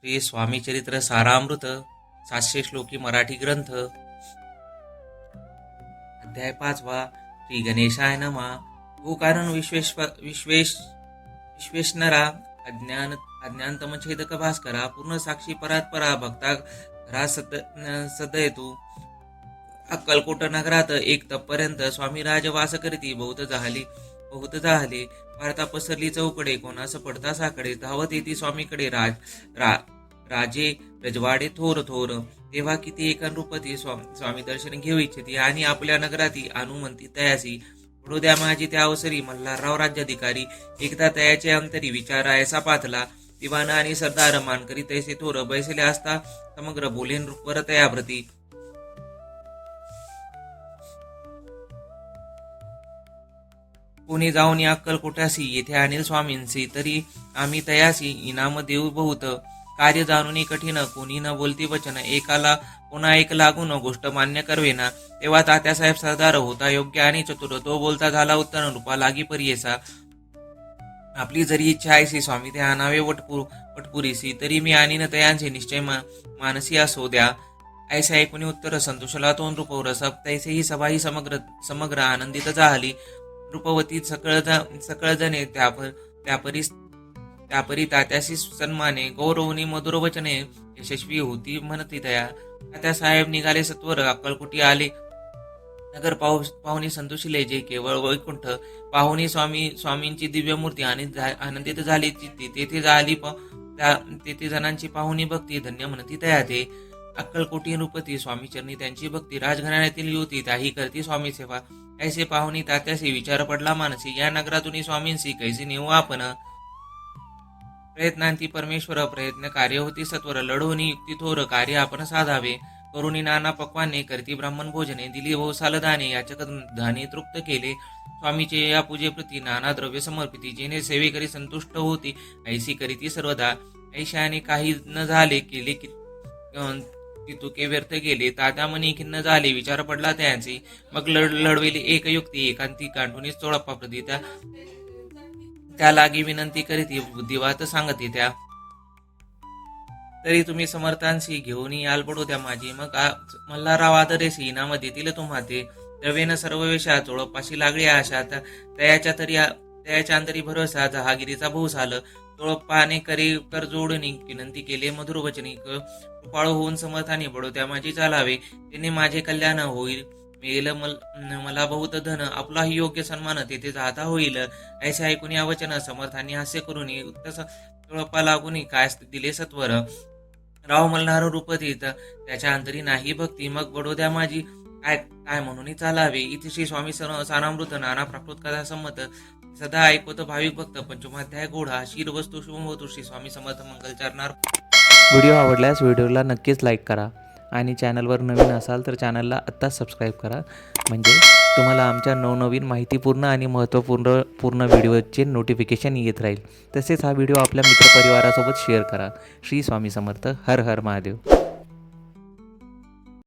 श्री स्वामी चरित्र सारामृत 700 श्लोकी मराठी ग्रंथ अध्याय 5वा श्री गणेशाय नमः। भूकारण विश्वेश्वरा अज्ञानतमछेदक भास्करा पूर्ण साक्षी परात्परा भक्ता घरा सदयतु। अक्कलकोट नगरात एक तपपर्यंत स्वामी राजवास करीती बहुत जाहले वार्ता पसरली चौकडे कोणास पडता साकडे धावत येती स्वामीकडे राजे रजवाडे थोर तेव्हा किती एकानुरूपती स्वामी दर्शन घेऊ इच्छिती आणि आपल्या नगराती अनुमंती तयासी पडू द्या माझी त्या अवसरी मल्हारराव राज्याधिकारी एकदा तयाचे अंतरी विचारायचा पाथला दिवाण आणि सरदार मानकरी तैसे थोर बैसले असता समग्र बोलेन रूपवर तयाप्रती कोणी जाऊन अक्कलकोटासी येथे आणील स्वामींसी तरी आम्ही तयासी इनाम देऊ बहुत कार्य जाणून कठीण कोणी न बोलती वचन एकाला पुन्हा एक लागून गोष्ट मान्य करवेना। तेव्हा तात्यासाहेब सरदार होता योग्य आणि चतुर तो बोलता झाला उत्तर रूपा लागी परियेसा आपली जरी इच्छा ऐसी स्वामी ते आणावे वटपुरीसी तरी मी आणीन तयांचे निश्चय मानसी असो द्या। ऐसे ऐकून उत्तर संतोषला तोंड रूपवर तैसेही सभा ही समग्र आनंदित झाली। रूपवती सकळ जणे त्यापरी तात्याशी सन्माने गौरवनी मधुर वचने यशस्वी होती म्हणती तया। तात्यासाहेब निघाले सत्वर अक्कलकोटी आले नगर पाहुणी संतोषिले जे केवळ वैकुंठ पाहुणी स्वामींची दिव्य मूर्ती आणि आनंदित झाली तेथे जणांची पाहुणी भक्ती धन्य म्हणती तया ते। अक्कलकोटी नृपती स्वामी चरणी त्यांची भक्ती राजघराण्यातील युवती त्याही करती स्वामी सेवा। ऐसे पाहुणी तात्याशी विचार पडला मानसी या नगरातून स्वामींशी कैसी नेऊ आपण। प्रयत्नांती परमेश्वर प्रयत्न कार्य होती सत्वर लढवणी युक्ती थोर कार्य आपण साधावे। करुणी नाना पक्वाने करती ब्राह्मण भोजने दिली बहुसाल दाने याचक धाने तृप्त केले। स्वामीचे या पूजेप्रती नाना द्रव्य समर्पिती जेणे सेवेकरी संतुष्ट होती ऐसी करीती सर्वदा। ऐशाने काही न झाले केले तुके व्यर्थ गेले तात्या मनी खिन्न झाले विचार पडला त्यांची मग लढवेली एक युक्ती एकांती कांठूनच चोळप्पा प्रती त्या लागी विनंती करीती बुद्धिवात सांगते त्या। तरी तुम्ही समर्थांशी घेऊन याल पडू द्या माझी मग मल्हारराव आदरेसी इनाम देतील तुम्हा ते द्रवेन सर्व वेशा चोळप्पाशी लागली आशा तयाच्या अंतरी भरोसा जहागिरीचा भूस आलं। चोळप्पाने कर जोडणी विनंती केले मधुर वचनी कृपाळू होऊन समर्थाने बडोत्या माझी चालावे त्यांनी माझे कल्याण होईल मिळेल मला बहुत धन आपलाही योग्य सन्मान तेथे जाता होईल। ऐसे ऐकून या वचन समर्थांनी हास्य करून चोळप्पा लागून काय दिले सत्वर राव मल्हार रूपतीत त्याच्या अंतरी नाही भक्ती मग बडोद्या माझी काय म्हणून चालावे। इथे श्री स्वामी सारामृत नाना प्राकृत कथा संमत सदा ऐकवत भाविक भक्त पंचमाध्याय गोढा शीर वस्तू शुभवतु श्री स्वामी समर्थ मंगल चरणार। व्हिडिओ आवडल्यास व्हिडिओला नक्कीच लाईक करा आणि चॅनलवर नवीन असाल तर चॅनलला आत्ताच सबस्क्राईब करा म्हणजे तुम्हाला आमच्या नवनवीन माहितीपूर्ण आणि महत्त्वपूर्ण व्हिडिओचे नोटिफिकेशन येत राहील। तसेच हा व्हिडिओ आपल्या मित्रपरिवारासोबत शेअर करा। श्री स्वामी समर्थ हर हर महादेव।